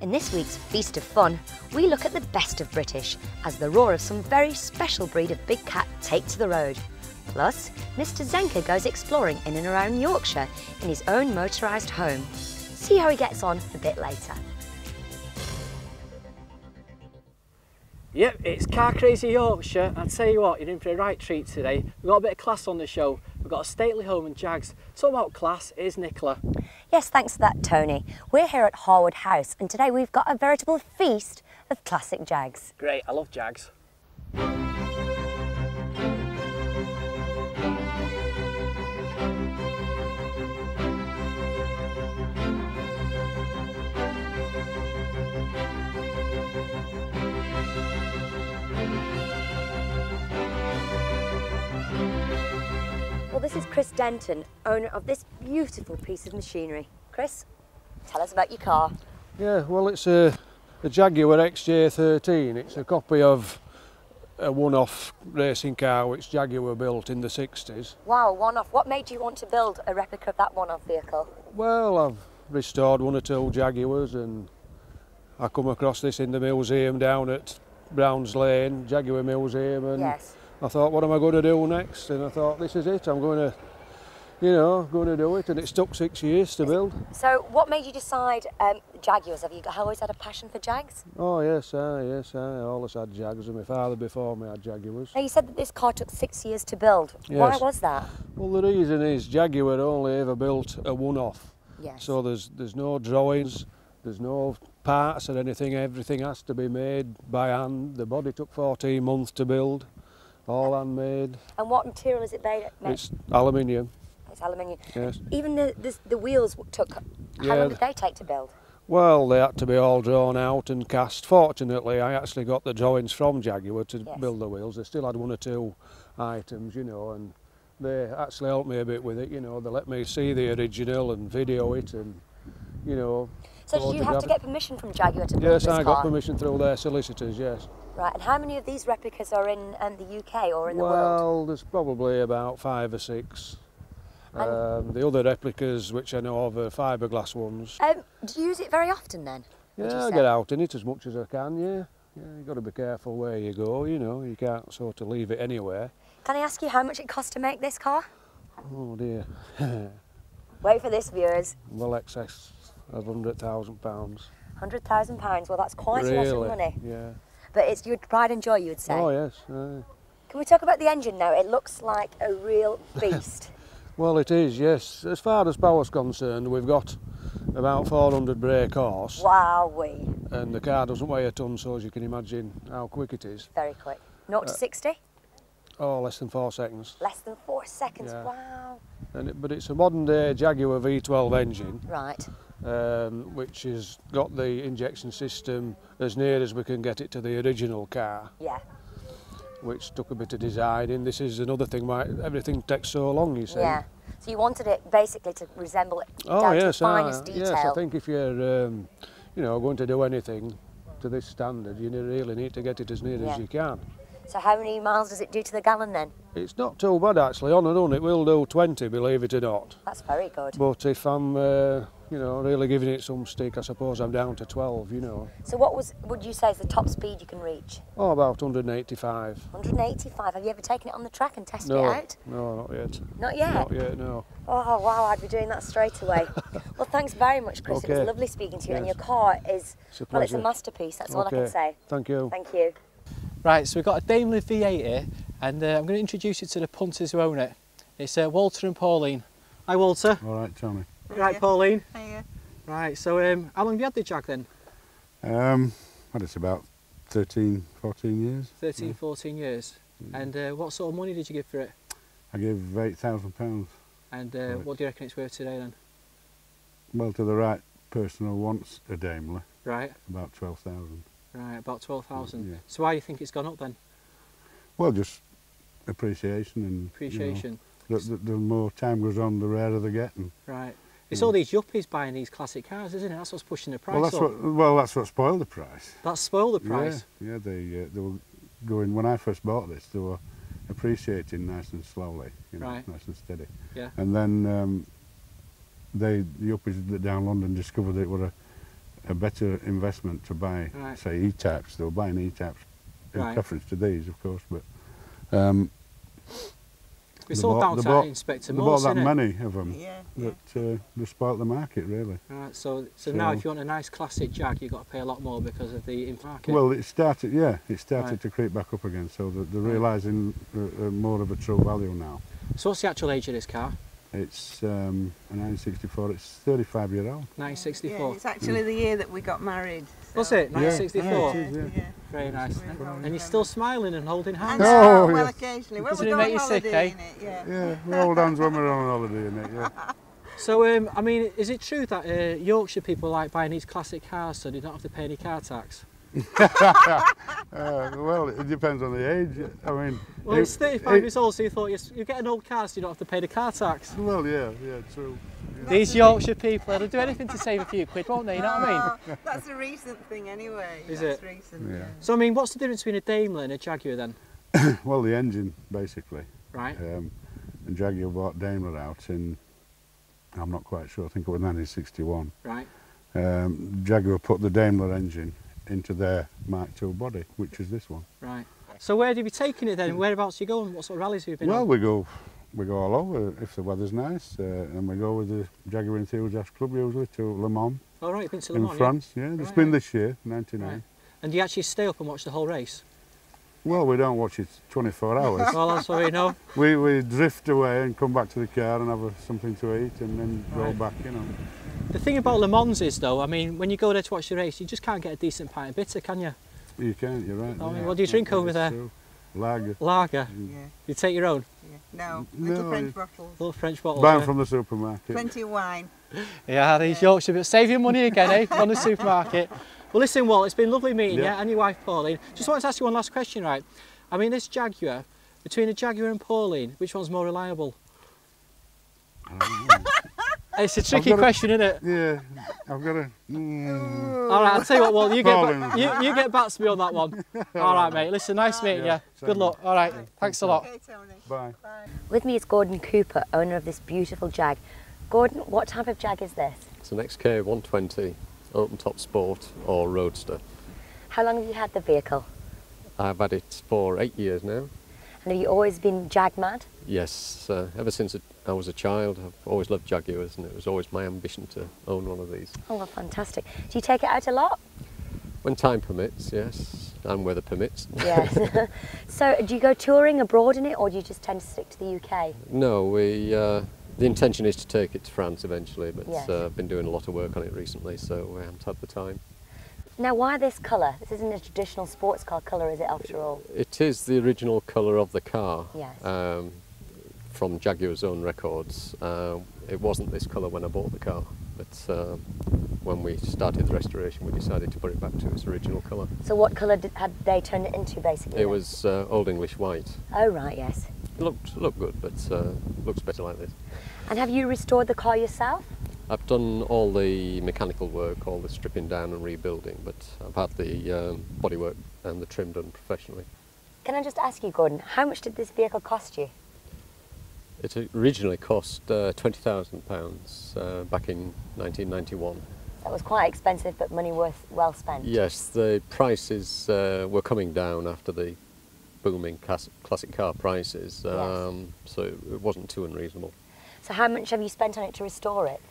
In this week's Feast of Fun, we look at the best of British as the roar of some very special breed of big cat take to the road. Plus, Mr. Zenka goes exploring in and around Yorkshire in his own motorised home. See how he gets on a bit later. Yep, it's Car Crazy Yorkshire. I'll tell you what, you're in for a right treat today. We've got a bit of class on the show. We've got a stately home and Jags. Talking about class, here's Nicola. Yes, thanks for that, Tony. We're here at Harwood House and today we've got a veritable feast of classic Jags. Great, I love Jags. Well, this is Chris Denton, owner of this beautiful piece of machinery. Chris, tell us about your car. Yeah, well, it's a Jaguar XJ13. It's a copy of a one-off racing car which Jaguar built in the 60s. Wow, one-off. What made you want to build a replica of that one-off vehicle? Well, I've restored one or two Jaguars and I come across this in the museum down at Browns Lane, Jaguar Museum, and yes. I thought, what am I going to do next? And I thought, this is it, I'm going to, going to do it, and it took 6 years to build. So what made you decide Jaguars? Have you always had a passion for Jags? Oh yes, I always had Jags, and my father before me had Jaguars. Now you said that this car took 6 years to build. Yes. Why was that? Well, the reason is Jaguar only ever built a one-off. Yes. So there's no drawings, there's no parts or anything, everything has to be made by hand. The body took 14 months to build. All handmade. And what material is it made? It's aluminium. It's aluminium. Yes. Even the wheels took, how long did they take to build? Well, they had to be all drawn out and cast. Fortunately, I actually got the drawings from Jaguar to build the wheels. They still had one or two items, and they actually helped me a bit with it, They let me see the original and video it and, So did you have to get permission from Jaguar to build this car? Yes, I got permission through their solicitors, yes. Right, and how many of these replicas are in the UK or in the world? Well, there's probably about 5 or 6. The other replicas, which I know of, are fiberglass ones. Do you use it very often then? Yeah, I get out in it as much as I can, yeah. You've got to be careful where you go, you can't sort of leave it anywhere. Can I ask you how much it cost to make this car? Oh dear. Wait for this, viewers. Well, excess of £100,000. £100,000, well that's quite a lot of money. Yeah. But it's your pride and joy, you would say? Oh yes. Can we talk about the engine now? It looks like a real beast. Well, it is, yes. As far as power's concerned, we've got about 400 brake horse. Wowee. And the car doesn't weigh a tonne, so as you can imagine how quick it is. Very quick. 0 to 60? Oh, less than 4 seconds. Less than 4 seconds, yeah. Wow. But it's a modern day Jaguar V12 engine. Right. Which has got the injection system as near as we can get it to the original car. Yeah. Which took a bit of designing. This is another thing why everything takes so long, you see. Yeah. So you wanted it basically to resemble it down to the finest detail. Yes, I think if you're, going to do anything to this standard, you really need to get it as near as you can. So how many miles does it do to the gallon then? It's not too bad actually. On and on, it will do 20, believe it or not. That's very good. But if I'm, really giving it some stick, I suppose I'm down to 12, So what would you say is the top speed you can reach? Oh, about 185. 185. Have you ever taken it on the track and tested it out? No, not yet. Not yet? Not yet, no. Oh, wow, I'd be doing that straight away. Well, thanks very much, Chris. Okay. It was lovely speaking to you. Yes. And your car is, It's a well, it's a pleasure. masterpiece. That's all I can say. Thank you. Thank you. Right, so we've got a Daimler V8 here, and I'm going to introduce you to the punters who own it. It's Walter and Pauline. Hi, Walter. All right, Tommy. Right, Pauline. Hiya. Right, so how long have you had the Jag then? Well, it's about 13, 14 years. 13, 14 years. And what sort of money did you give for it? I gave £8,000. And what do you reckon it's worth today then? Well, to the right person who wants a Daimler, Right. about 12,000. Right, about 12,000. Yeah. So why do you think it's gone up then? Well, just appreciation and Appreciation. The more time goes on, the rarer they get. And, Right. It's all these yuppies buying these classic cars, isn't it? That's what's pushing the price up. That's what spoiled the price. That's spoiled the price. Yeah, they were going. When I first bought this, they were appreciating nice and slowly, Right. nice and steady. Yeah. And then the yuppies down London discovered it were a better investment to buy, say, E-types. They were buying E-types in preference to these, of course, but it's all down to Inspector Morse, they bought that isn't it? many of them that they spoilt the market, really. Right, so now if you want a nice classic Jag, you've got to pay a lot more because of the market. Well, it started to creep back up again, so they're realising more of a true value now. So what's the actual age of this car? It's a 1964, it's 35-year-old. 1964? Yeah, it's actually the year that we got married. So. Was it? 1964? Yeah, it is, yeah. Very nice. And you're still smiling and holding hands? I know, well, occasionally. Well, Doesn't we're it make going you sick, holiday eh? in it, yeah. Yeah, we hold hands when we're on holiday in it, yeah. So, I mean, is it true that Yorkshire people like buying these classic cars so they don't have to pay any car tax? Well, it depends on the age. I mean, well, it's 35 years old, so you thought you get an old car so you don't have to pay the car tax. Well, yeah, true. Yeah. These Yorkshire people, they'll do anything to save a few quid, won't they? You know what I mean? That's a recent thing anyway. Is That's it? Recent, Yeah. So, I mean, what's the difference between a Daimler and a Jaguar then? Well, the engine, basically. Right. And Jaguar bought Daimler out in, I'm not quite sure, I think it was 1961. Right. Jaguar put the Daimler engine into their Mark II body, which is this one. Right. So where have you be taking it then? Whereabouts are you going? What sort of rallies have you been Well, on? we go all over if the weather's nice, and we go with the Jaguar Enthusiast Club usually to Le Mans. Oh right, you've been to Le Mans, in France, yeah. It's been this year, 99. Right. And do you actually stay up and watch the whole race? Well, we don't watch it 24 hours. Well, that's what we know. We drift away and come back to the car and have something to eat and then go back, you know. The thing about Le Mans is, though, I mean, when you go there to watch the race, you just can't get a decent pint of bitter, can you? You can't, you're right. I mean, what do you drink over there? True. Lager. Lager? Yeah. You take your own? Yeah. No, little French bottles. Little French bottles. Buy them from the supermarket. Plenty of wine. Yeah, these Yorkshire, but save your money again, eh, from the supermarket. Well, listen, Walt, it's been lovely meeting you and your wife, Pauline. Just wanted to ask you one last question, right? I mean, this Jaguar, between the Jaguar and Pauline, which one's more reliable? It's a tricky question, isn't it? Yeah, I've got to... All right, I'll tell you what, Walt, you get back to me on that one. All right, mate. Listen, nice meeting you. Good luck. All right, thanks a lot. Okay, Tony. Bye. With me is Gordon Cooper, owner of this beautiful Jag. Gordon, what type of Jag is this? It's an XK 120 open top sport or roadster. How long have you had the vehicle? I've had it for 8 years now. And have you always been Jag mad? Yes, ever since I was a child I've always loved Jaguars and it was always my ambition to own one of these. Oh, well, fantastic. Do you take it out a lot? When time permits, yes, and weather permits. Yes. So do you go touring abroad in it or do you just tend to stick to the UK? No, the intention is to take it to France eventually, but Yes. I've been doing a lot of work on it recently, so I haven't had the time. Now, why this colour? This isn't a traditional sports car colour, is it, after all? It is the original colour of the car. Yes. From Jaguar's own records. It wasn't this colour when I bought the car, but when we started the restoration we decided to put it back to its original colour. So what colour had they turned it into, basically? It was Old English white. Oh, right, yes. It looked good, but looks better like this. And have you restored the car yourself? I've done all the mechanical work, all the stripping down and rebuilding, but I've had the bodywork and the trim done professionally. Can I just ask you, Gordon, how much did this vehicle cost you? It originally cost £20,000 back in 1991. That was quite expensive, but money well spent. Yes, the prices were coming down after the booming classic car prices, so it wasn't too unreasonable. So how much have you spent on it to restore it?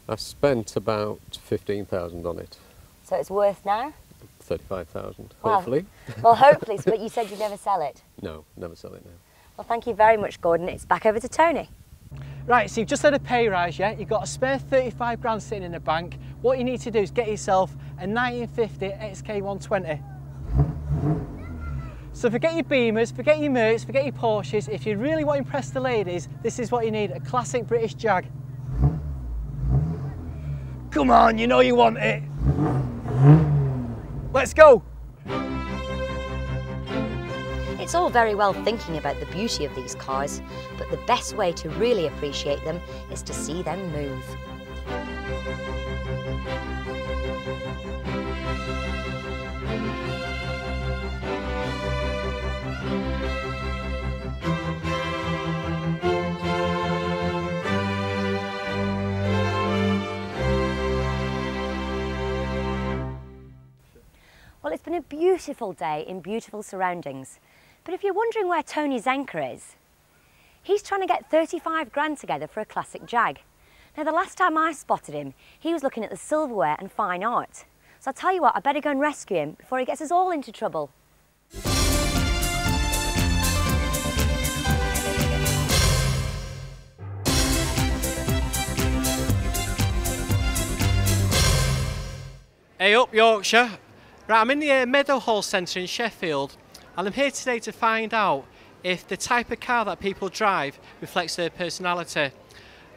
I've spent about £15,000 on it. So it's worth now? 35,000, Wow. hopefully. Well, hopefully, but you said you'd never sell it. No, never sell it now. Well, thank you very much, Gordon. It's back over to Tony. Right, so you've just had a pay rise, yeah? You've got a spare 35 grand sitting in the bank. What you need to do is get yourself a 1950 XK 120. So forget your Beamers, forget your Mercs, forget your Porsches. If you really want to impress the ladies, this is what you need, a classic British Jag. Come on, you know you want it. Let's go. It's all very well thinking about the beauty of these cars, but the best way to really appreciate them is to see them move. a beautiful day in beautiful surroundings. But if you're wondering where Tony Zenka is, he's trying to get 35 grand together for a classic Jag. Now, the last time I spotted him, he was looking at the silverware and fine art. So I'll tell you what, I better go and rescue him before he gets us all into trouble. Hey up Yorkshire. Right, I'm in the Meadowhall Centre in Sheffield, and I'm here today to find out if the type of car that people drive reflects their personality.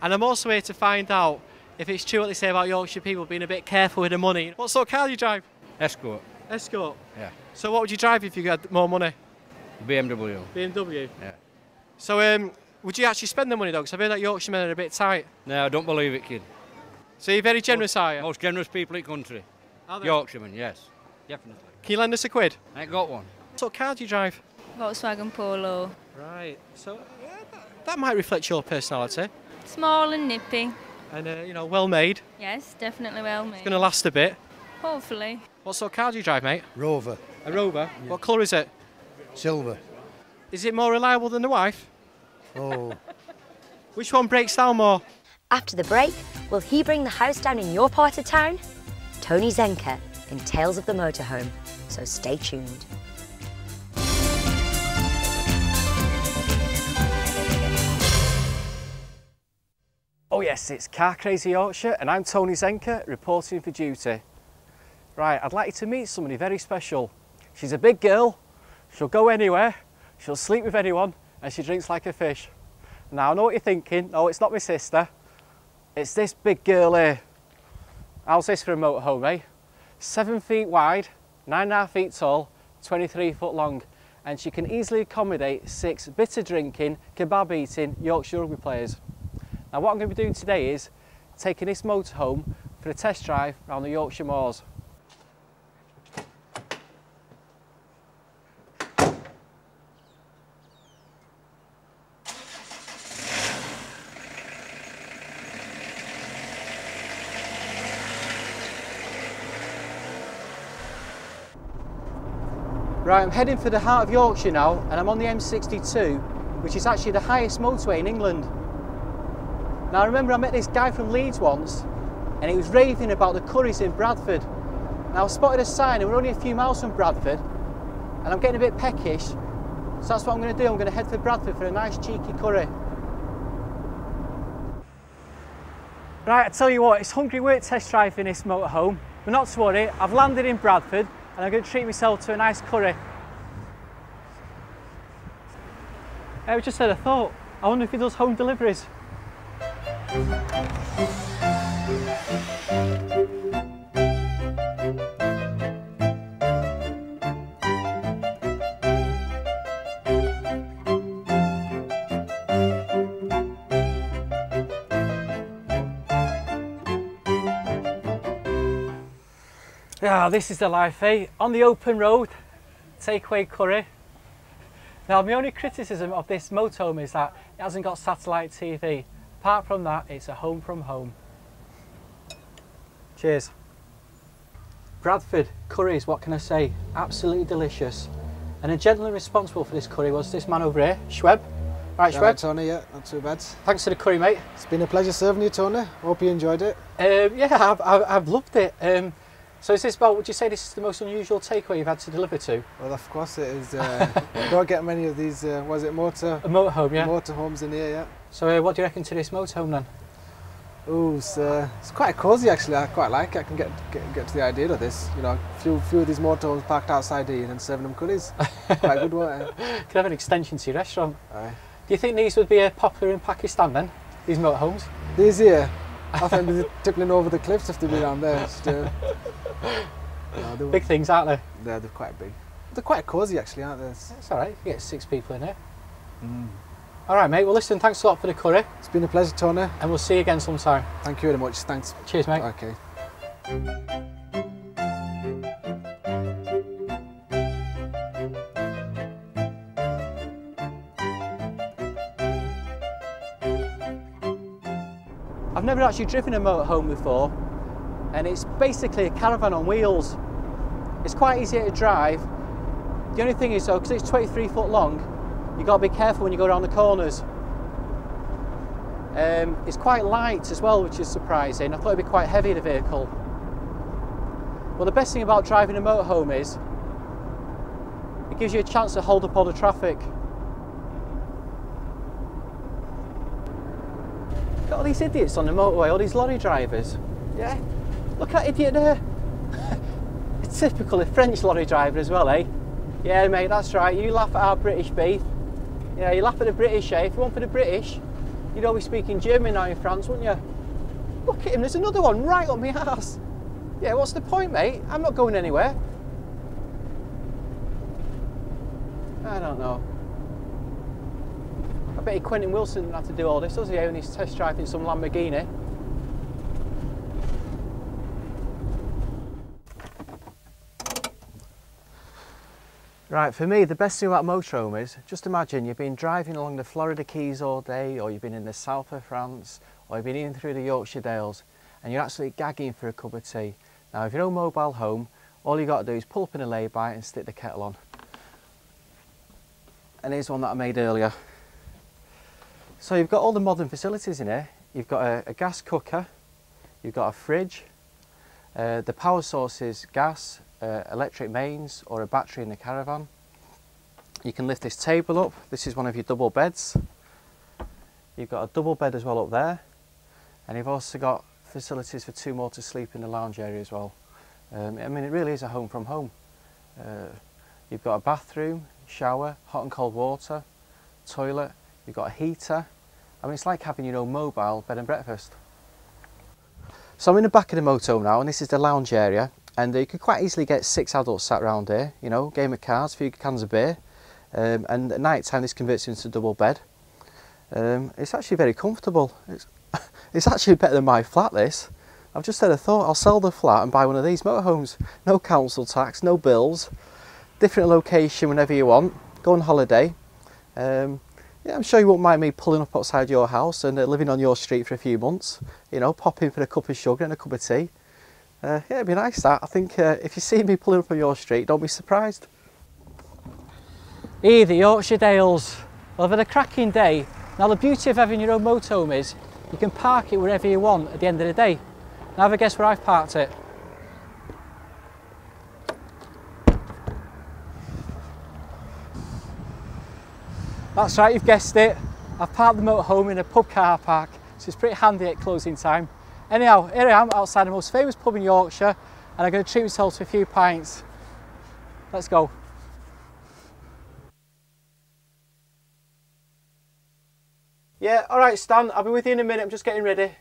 And I'm also here to find out if it's true what they say about Yorkshire people being a bit careful with their money. What sort of car do you drive? Escort. Escort? Yeah. So what would you drive if you had more money? BMW. BMW? Yeah. So would you actually spend the money though? Because I've heard that Yorkshiremen are a bit tight. No, I don't believe it, kid. So you're very generous, are you? Most generous people in the country. Are they? Yorkshiremen, yes. Definitely. Can you lend us a quid? I ain't got one. What sort of car do you drive? Volkswagen Polo. Right, so yeah, that might reflect your personality. Small and nippy. And, you know, well made. Yes, definitely well made. It's going to last a bit. Hopefully. What sort of car do you drive, mate? Rover. A Rover? Yeah. What colour is it? Silver. Is it more reliable than the wife? Oh. Which one breaks down more? After the break, will he bring the house down in your part of town? Tony Zenka in Tales of the Motorhome, so stay tuned. Oh yes, it's Car Crazy Yorkshire and I'm Tony Zenka reporting for duty. Right, I'd like you to meet somebody very special. She's a big girl, she'll go anywhere, she'll sleep with anyone and she drinks like a fish. Now I know what you're thinking, no it's not my sister, it's this big girl here. How's this for a motorhome, eh? 7 feet wide, 9.5 feet tall, 23 foot long, and she can easily accommodate 6 bitter drinking, kebab eating Yorkshire rugby players. Now what I'm going to be doing today is taking this motorhome for a test drive around the Yorkshire moors. Right, I'm heading for the heart of Yorkshire now, and I'm on the M62, which is actually the highest motorway in England. Now I remember I met this guy from Leeds once, and he was raving about the curries in Bradford. Now I spotted a sign, and we're only a few miles from Bradford, and I'm getting a bit peckish, so that's what I'm going to do. I'm going to head for Bradford for a nice cheeky curry. Right, I tell you what, it's hungry work test driving this motorhome, but not to worry, I've landed in Bradford, and I'm going to treat myself to a nice curry. I just had a thought, I wonder if he does home deliveries. Ah, this is the life, eh? On the open road, takeaway curry. Now, my only criticism of this motorhome is that it hasn't got satellite TV. Apart from that, it's a home from home. Cheers. Bradford curries, what can I say? Absolutely delicious. And the gentleman responsible for this curry was this man over here, Shoaib. Right, Shoaib? Tony, yeah, not too bad. Thanks for the curry, mate. It's been a pleasure serving you, Tony. Hope you enjoyed it. Yeah, I've loved it. So is this about, would you say this is the most unusual takeaway you've had to deliver to? Well, of course it is. Don't get many of these, was it a motorhome, yeah? Motorhomes in here, yeah. So what do you reckon to this motorhome then? Oh, it's quite cosy actually. I quite like it. I can get to the idea of this. You know, a few of these motorhomes parked outside here and serving them curries. Quite good, won't it? Could have an extension to your restaurant. Aye. Do you think these would be popular in Pakistan then? These motorhomes? These here, I think they're tippling over the cliffs if they'd be around there. No, big things, aren't they? They're quite big. They're quite cosy actually, aren't they? It's alright, you get 6 people in here. Alright mate, well listen, thanks a lot for the curry. It's been a pleasure, Tony. And we'll see you again sometime. Thank you very much, thanks. Cheers mate. Okay. I've never actually driven a motorhome before, and it's basically a caravan on wheels. It's quite easy to drive. The only thing is though, because it's 23 foot long, you've got to be careful when you go around the corners. It's quite light as well, which is surprising. I thought it'd be quite heavy, the vehicle. Well, the best thing about driving a motorhome is it gives you a chance to hold up all the traffic. Got all these idiots on the motorway, all these lorry drivers. Yeah, look at that idiot there. It's typical of French lorry driver as well, eh? Yeah, mate, that's right. You laugh at our British beef. Yeah, you laugh at the British, eh? If you want for the British, you'd always speak in German now in France, wouldn't you? Look at him, there's another one right on my ass. Yeah, what's the point, mate? I'm not going anywhere. I don't know. I bet Quentin Wilson didn't have to do all this, does he, when he's test driving some Lamborghini? Right, for me, the best thing about motorhome is, just imagine you've been driving along the Florida Keys all day, or you've been in the south of France, or you've been even through the Yorkshire Dales, and you're absolutely gagging for a cup of tea. Now, if you're on mobile home, all you got to do is pull up in a lay-by and stick the kettle on. And here's one that I made earlier. So you've got all the modern facilities in here. You've got a gas cooker, you've got a fridge, the power source is gas, electric mains or a battery in the caravan. You can lift this table up. This is one of your double beds. You've got a double bed as well up there, and you've also got facilities for 2 more to sleep in the lounge area as well. I mean, it really is a home from home. You've got a bathroom, shower, hot and cold water, toilet, you've got a heater. I mean, it's like having your own mobile bed and breakfast. So I'm in the back of the motorhome now, and this is the lounge area, and you could quite easily get 6 adults sat around here, you know, game of cards, a few cans of beer, and at night time this converts into a double bed. It's actually very comfortable. It's actually better than my flat, this. I've just had a thought, I'll sell the flat and buy one of these motorhomes. No council tax, no bills, different location whenever you want, go on holiday. Yeah, I'm sure you won't mind me pulling up outside your house and living on your street for a few months. You know, pop in for a cup of sugar and a cup of tea. Yeah, it'd be nice that. I think if you see me pulling up on your street, don't be surprised. Hey, the Yorkshire Dales. Well, I've had a cracking day. Now, the beauty of having your own motorhome is you can park it wherever you want at the end of the day. Now, have a guess where I've parked it. That's right, you've guessed it. I've parked the motorhome in a pub car park, so it's pretty handy at closing time. Anyhow, here I am outside the most famous pub in Yorkshire, and I'm going to treat myself to a few pints. Let's go. Yeah, all right, Stan, I'll be with you in a minute. I'm just getting ready.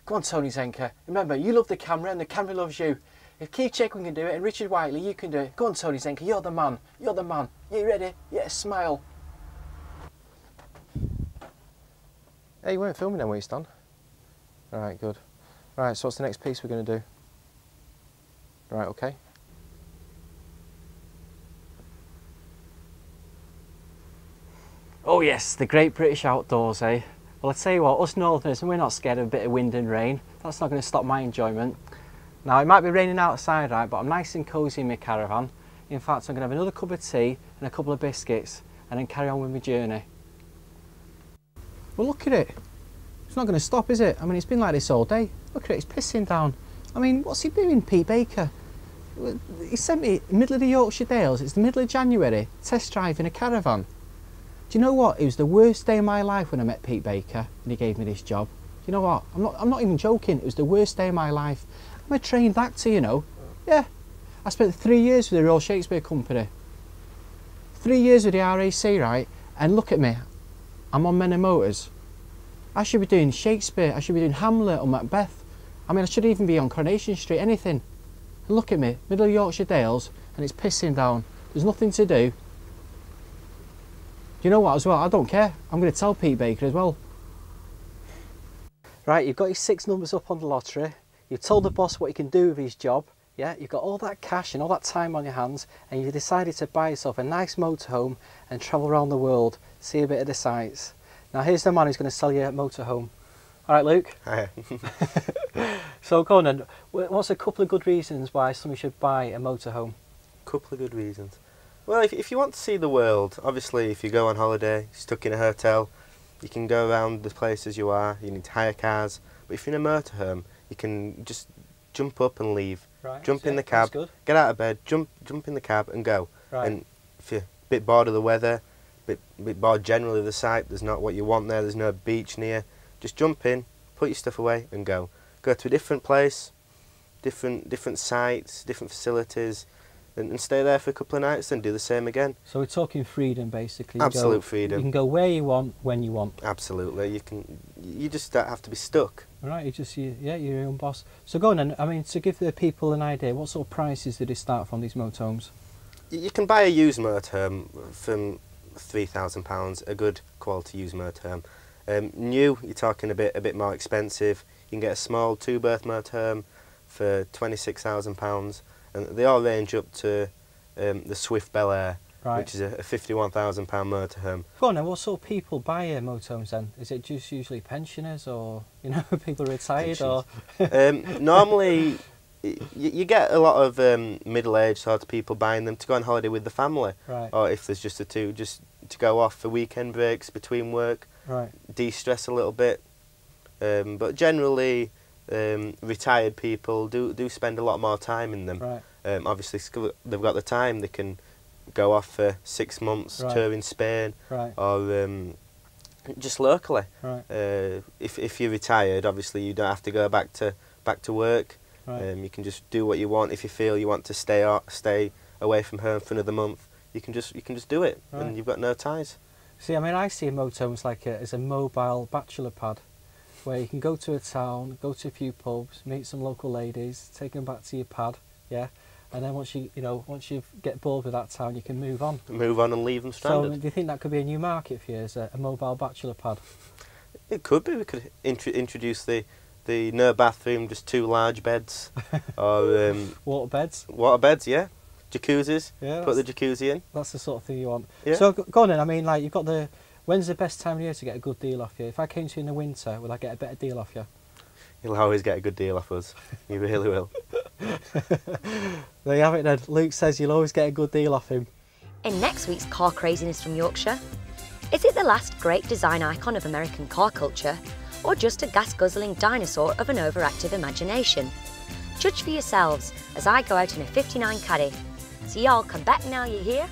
Go on, Tony Zenka. Remember, you love the camera and the camera loves you. If Keith Chapman can do it and Richard Whiteley, you can do it. Go on, Tony Zenka, you're the man. You're the man. You ready? Yeah, smile. Hey, you weren't filming then, were you, Stan? All right, good. Right, so what's the next piece we're going to do? Right, okay. Oh yes, the great British outdoors, eh? Well, I tell you what, us northerners, we're not scared of a bit of wind and rain. That's not going to stop my enjoyment. Now, it might be raining outside, right, but I'm nice and cosy in my caravan. In fact, I'm going to have another cup of tea and a couple of biscuits and then carry on with my journey. Well, look at it. It's not going to stop, is it? I mean, it's been like this all day. Look at it, it's pissing down. I mean, what's he doing, Pete Baker? He sent me middle of the Yorkshire Dales, it's the middle of January, test drive in a caravan. Do you know what? It was the worst day of my life when I met Pete Baker and he gave me this job. Do you know what? I'm not even joking. It was the worst day of my life. I'm a trained actor, you know. Yeah. I spent 3 years with the Royal Shakespeare Company. 3 years with the RAC, right? And look at me. I'm on Men and Motors. I should be doing Shakespeare. I should be doing Hamlet or Macbeth. I mean, I should even be on Coronation Street, anything. And look at me, middle of Yorkshire Dales, and it's pissing down. There's nothing to do. Do you know what as well? I don't care. I'm going to tell Pete Baker as well. Right, you've got your 6 numbers up on the lottery. You've told the boss what you can do with his job. Yeah, you've got all that cash and all that time on your hands, and you've decided to buy yourself a nice motorhome and travel around the world, see a bit of the sights. Now here's the man who's going to sell you a motorhome. All right, Luke? Hi. So go on then. What's a couple of good reasons why somebody should buy a motorhome? Couple of good reasons. Well, if you want to see the world, obviously if you go on holiday, stuck in a hotel, you can go around the places you are, you need to hire cars. But if you're in a motorhome, you can just jump up and leave. Right, jump in the cab, get out of bed, jump in the cab and go. Right. And if you're a bit bored of the weather, bit bored generally of the site, there's not what you want there, there's no beach near, just jump in, put your stuff away and go. Go to a different place, different sites, different facilities, and stay there for a couple of nights and do the same again. So we're talking freedom basically. Absolute freedom. You can go where you want, when you want. Absolutely. You just don't have to be stuck. Right, you're your own boss. So go on then, I mean, to give the people an idea, what sort of prices do they start from, these motorhomes? You can buy a used motorhome from £3,000, a good quality used motorhome. New, you're talking a bit more expensive. You can get a small 2-berth motorhome for £26,000, and they all range up to the Swift Bel Air, right, which is a £51,000 motorhome. Go on then, what sort of people buy motorhomes then? Is it just usually pensioners, or people retired, or? Normally, you get a lot of middle-aged sort of people buying them to go on holiday with the family, right, or if there's just the two, just to go off for weekend breaks between work, right, de-stress a little bit. But generally, retired people do spend a lot more time in them. Right. Obviously, they've got the time. They can go off for 6 months, right, tour in Spain, right, or just locally. Right. If you're retired, obviously you don't have to go back to work. Right. You can just do what you want. If you feel you want to stay away from home for another month, you can just do it, right, and you've got no ties. See, I mean, I see motorhomes like as a mobile bachelor pad, where you can go to a town, go to a few pubs, meet some local ladies, take them back to your pad, yeah, and then once you get bored with that town, you can move on. Move on and leave them stranded. So, do you think that could be a new market for you, as a mobile bachelor pad? It could be. We could introduce the no bathroom, just 2 large beds, or water beds. Water beds, yeah. Jacuzzis. Yeah. Put the jacuzzi in. That's the sort of thing you want. Yeah. So go on then. I mean, like, you've got the. When's the best time of year to get a good deal off you? If I came to you in the winter, will I get a better deal off you? You'll always get a good deal off us. You really will. There you have it then. Luke says you'll always get a good deal off him. In next week's Car Craziness from Yorkshire, is it the last great design icon of American car culture, or just a gas-guzzling dinosaur of an overactive imagination? Judge for yourselves as I go out in a 59 Caddy. So y'all come back now, you hear?